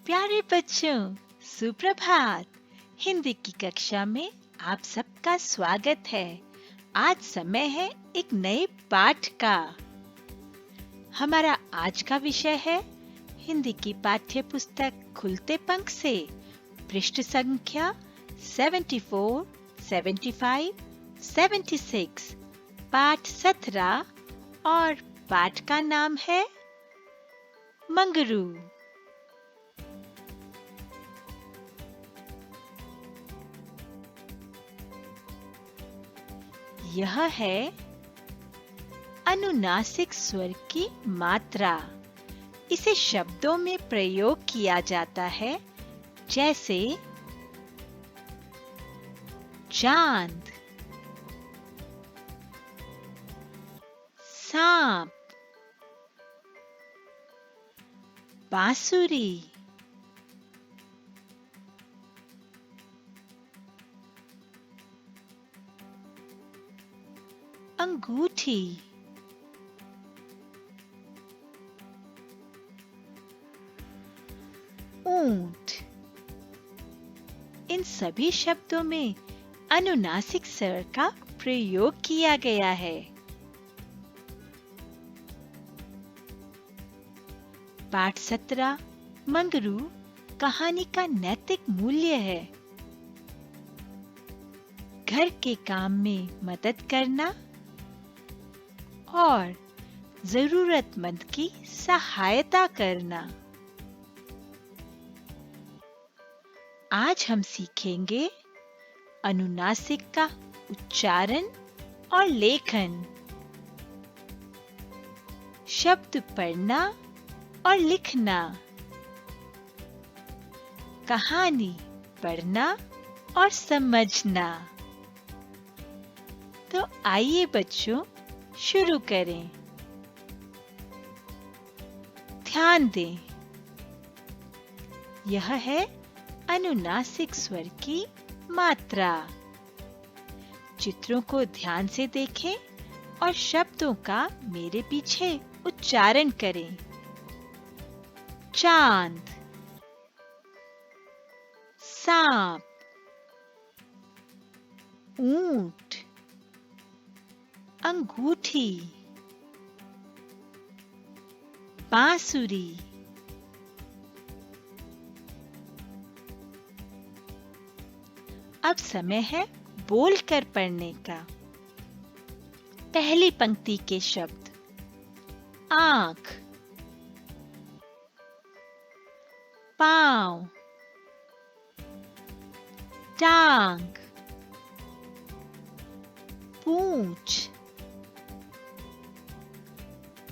प्यारे बच्चों, सुप्रभात। हिंदी की कक्षा में आप सबका स्वागत है। आज समय है एक नए पाठ का। हमारा आज का विषय है हिंदी की पाठ्य पुस्तक खुलते पंख से पृष्ठ संख्या 74, 75, 76, पाठ 17 और पाठ का नाम है मंगरू। यह है अनुनासिक स्वर की मात्रा। इसे शब्दों में प्रयोग किया जाता है, जैसे चांद, सांप, बांसुरी, अंगूठी, ऊंट। इन सभी शब्दों में अनुनासिक स्वर का प्रयोग किया गया है। पाठ 17 मंगरू कहानी का नैतिक मूल्य है। घर के काम में मदद करना और जरूरतमंद की सहायता करना। आज हम सीखेंगे अनुनासिक का उच्चारण और लेखन, शब्द पढ़ना और लिखना, कहानी पढ़ना और समझना। तो आइए बच्चों, शुरू करें। ध्यान दें, यह है अनुनासिक स्वर की मात्रा। चित्रों को ध्यान से देखें और शब्दों का मेरे पीछे उच्चारण करें। चांद, सांप, ऊंट, अंगूठी, बांसुरी, अब समय है बोलकर पढ़ने का। पहली पंक्ति के शब्द आंख, पांव, टांग, पूंछ,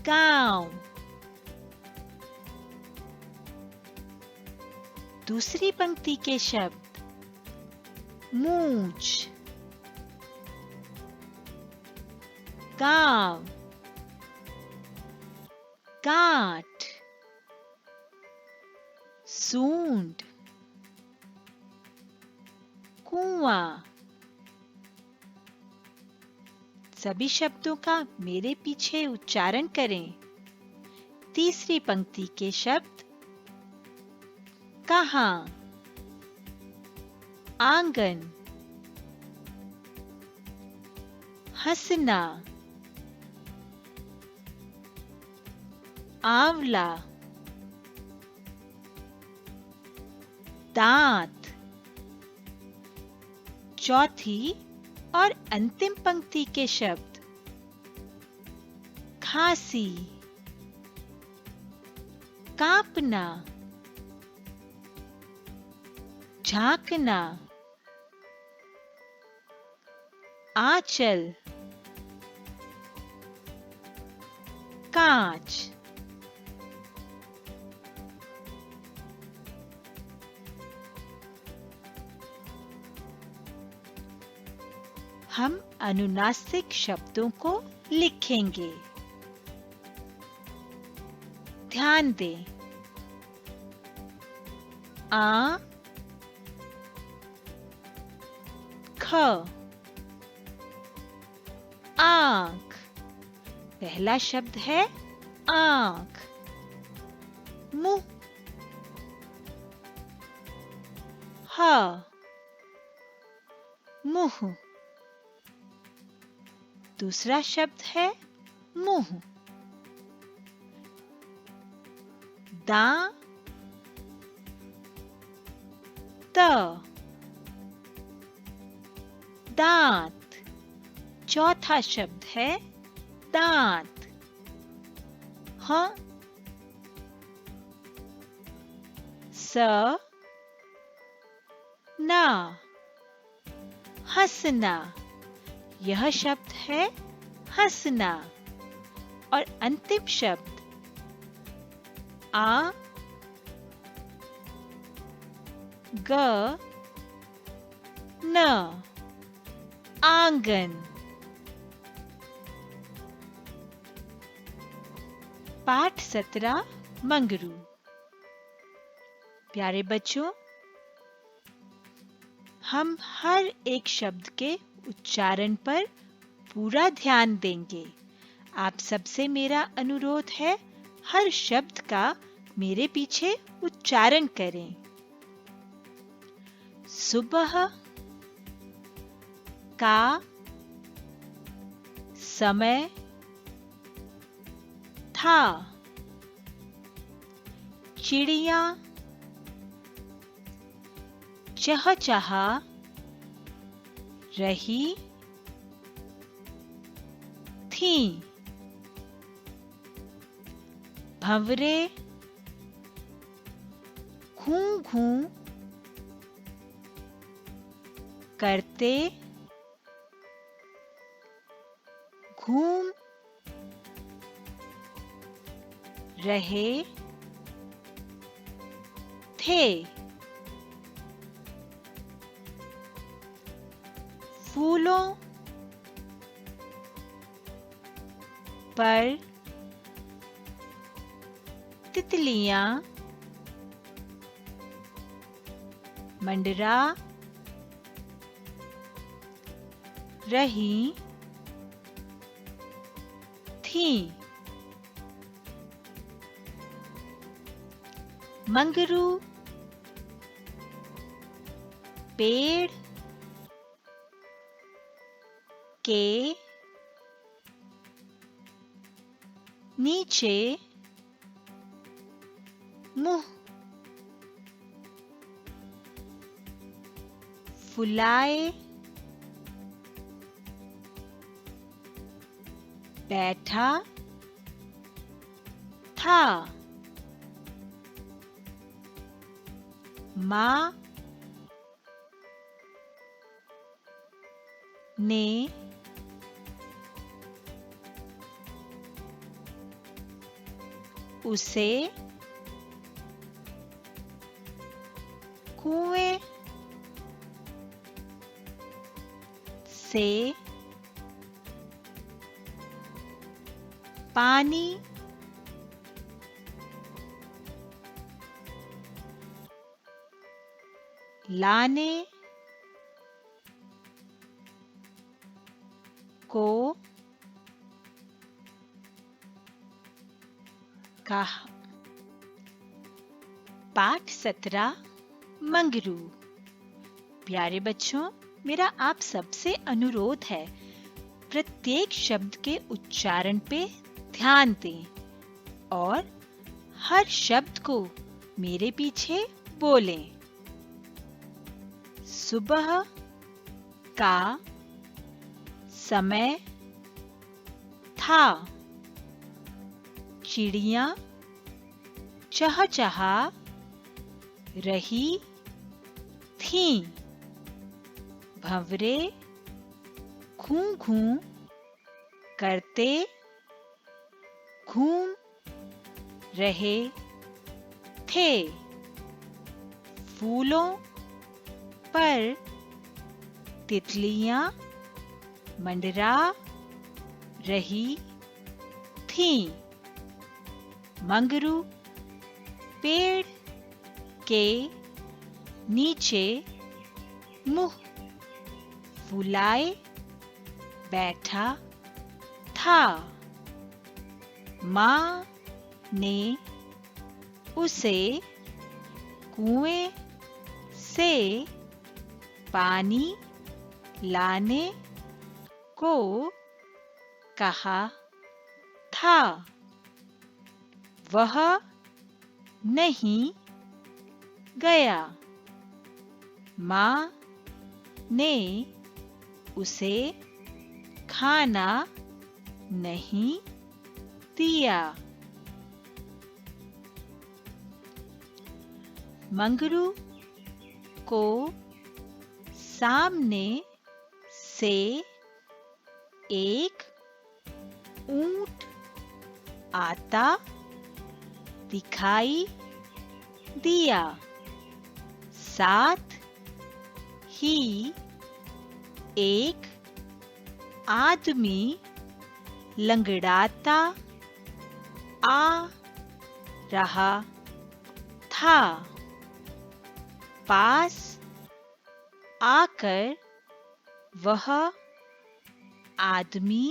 गांव। दूसरी पंक्ति के शब्द मूंछ, गांव, गांठ, सूंड, कुआं। सभी शब्दों का मेरे पीछे उच्चारण करें। तीसरी पंक्ति के शब्द कहां, आंगन, हंसना, आंवला, दांत। चौथी और अंतिम पंक्ति के शब्द खांसी, कांपना, झांकना, आंचल, कांच। हम अनुनासिक शब्दों को लिखेंगे। ध्यान दें, आ, ख, आंख। पहला शब्द है आंख। मुंह, ह, मुंह। दूसरा शब्द है मुंह। दांत, दांत। चौथा शब्द है दांत। ह, स, ना, हंसना। यह शब्द है हंसना। और अंतिम शब्द आ, ग, न, आंगन। पाठ 17 मंगरू। प्यारे बच्चों, हम हर एक शब्द के उच्चारण पर पूरा ध्यान देंगे। आप सबसे मेरा अनुरोध है, हर शब्द का मेरे पीछे उच्चारण करें। सुबह का समय था। चिड़िया चहचहा रही थी। भंवरे घूं घूं करते घूम रहे थे। फूलों पर तितलियां मंडरा रही थीं। मंगरू पेड़ के नीचे मुंह फुलाए बैठा था। माँ ने उसे कुएं से पानी लाने को कहा। पाठ 17 मंगरू। प्यारे बच्चों, मेरा आप सबसे अनुरोध है, प्रत्येक शब्द के उच्चारण पे ध्यान दें और हर शब्द को मेरे पीछे बोलें। सुबह का समय था। चिड़िया चहचहा रही थीं। भंवरे घूं घूं करते घूम रहे थे। फूलों पर तितलियां मंडरा रही थीं। मंगरू पेड़ के नीचे मुंह फुलाए बैठा था। माँ ने उसे कुएं से पानी लाने को कहा था। वह नहीं गया। माँ ने उसे खाना नहीं दिया। मंगरू को सामने से एक ऊंट आता दिखाई दिया। साथ ही एक आदमी लंगड़ाता आ रहा था। पास आकर वह आदमी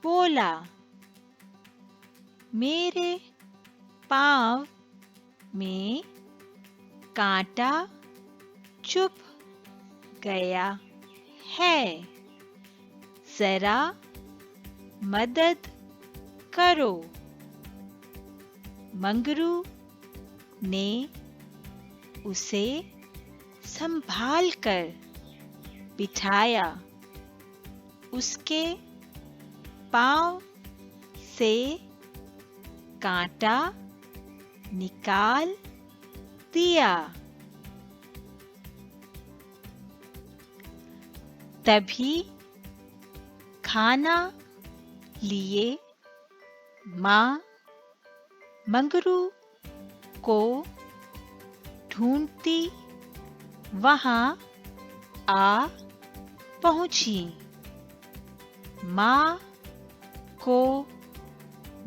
बोला, मेरे पांव में कांटा चुभ गया है, जरा मदद करो। मंगरू ने उसे संभाल कर बिठाया। उसके पांव से कांटा निकाल दिया। तभी खाना लिए माँ मंगरू को ढूंढती वहां आ पहुंची। माँ को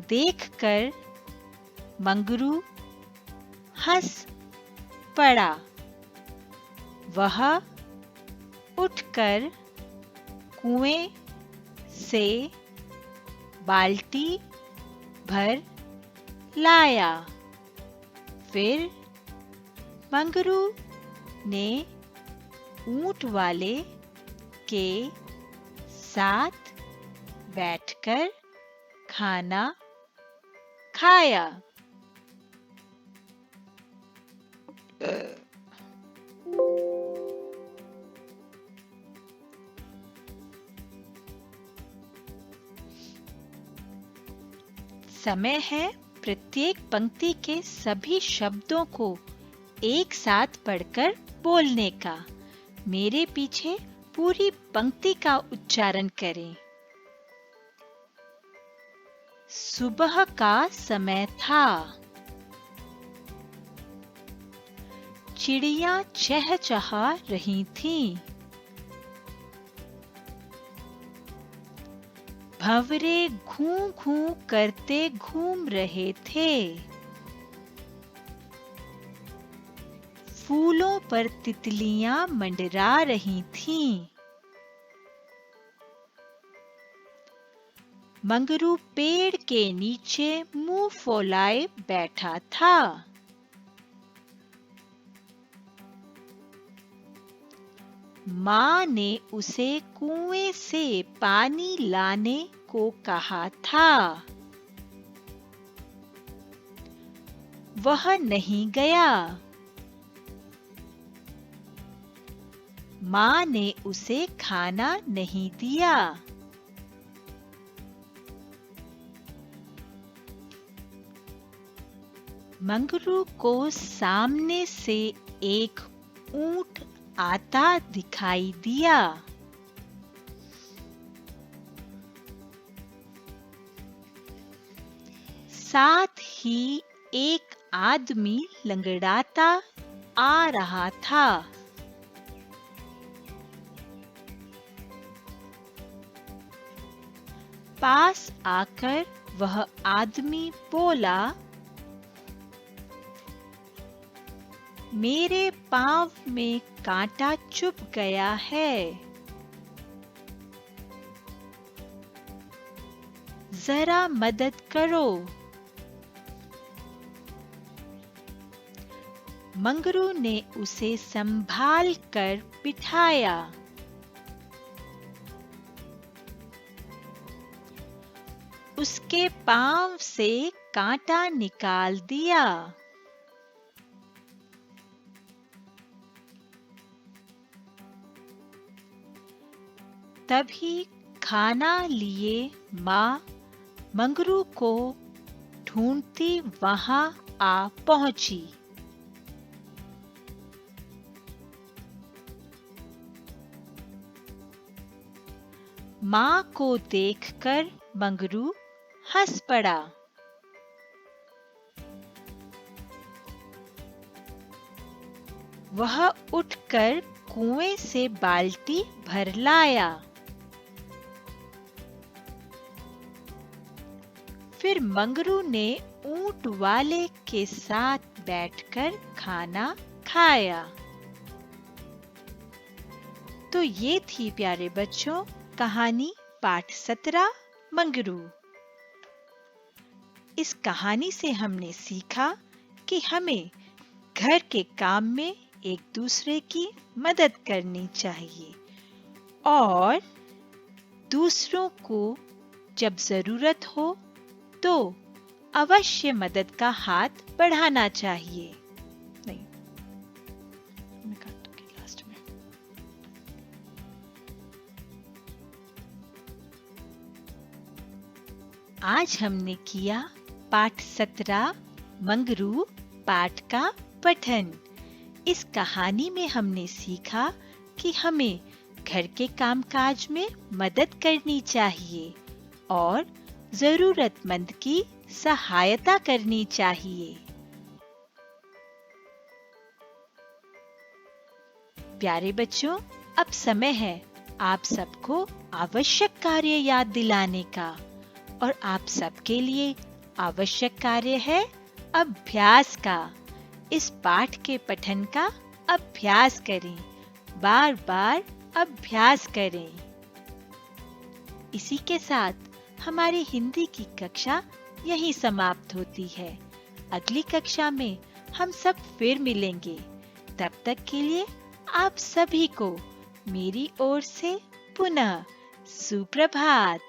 देखकर मंगरू हंस पड़ा। वह उठकर कुएं से बाल्टी भर लाया। फिर मंगरू ने ऊंट वाले के साथ बैठकर खाना खाया। समय है प्रत्येक पंक्ति के सभी शब्दों को एक साथ पढ़कर बोलने का। मेरे पीछे पूरी पंक्ति का उच्चारण करें। सुबह का समय था। चिड़ियां चहचहा रही थीं। भंवरे घूं घूं करते घूम रहे थे। फूलों पर तितलियां मंडरा रही थीं। मंगरू पेड़ के नीचे मुंह फौलाए बैठा था। माँ ने उसे कुएं से पानी लाने को कहा था। वह नहीं गया। माँ ने उसे खाना नहीं दिया। मंगरू को सामने से एक ऊंट आता दिखाई दिया। साथ ही एक आदमी लंगड़ाता आ रहा था। पास आकर वह आदमी बोला, मेरे पांव में कांटा चुभ गया है, जरा मदद करो। मंगरू ने उसे संभाल कर बिठाया। उसके पांव से कांटा निकाल दिया। तभी खाना लिए माँ मंगरू को ढूंढती वहां आ पहुंची। माँ को देखकर मंगरू हंस पड़ा। वह उठकर कुएं से बाल्टी भर लाया। फिर मंगरू ने ऊंट वाले के साथ बैठकर खाना खाया। तो ये थी प्यारे बच्चों कहानी पाठ 17 मंगरू। इस कहानी से हमने सीखा कि हमें घर के काम में एक दूसरे की मदद करनी चाहिए और दूसरों को जब जरूरत हो तो अवश्य मदद का हाथ बढ़ाना चाहिए। नहीं, मैं काट दूंगी लास्ट में। आज हमने किया पाठ 17 मंगरू पाठ का पठन। इस कहानी में हमने सीखा कि हमें घर के कामकाज में मदद करनी चाहिए और जरूरतमंद की सहायता करनी चाहिए। प्यारे बच्चों, अब समय है आप सबको आवश्यक कार्य याद दिलाने का और आप सबके लिए आवश्यक कार्य है अभ्यास का। इस पाठ के पठन का अभ्यास करें, बार बार अभ्यास करें। इसी के साथ हमारी हिंदी की कक्षा यहीं समाप्त होती है। अगली कक्षा में हम सब फिर मिलेंगे। तब तक के लिए आप सभी को मेरी ओर से पुनः सुप्रभात।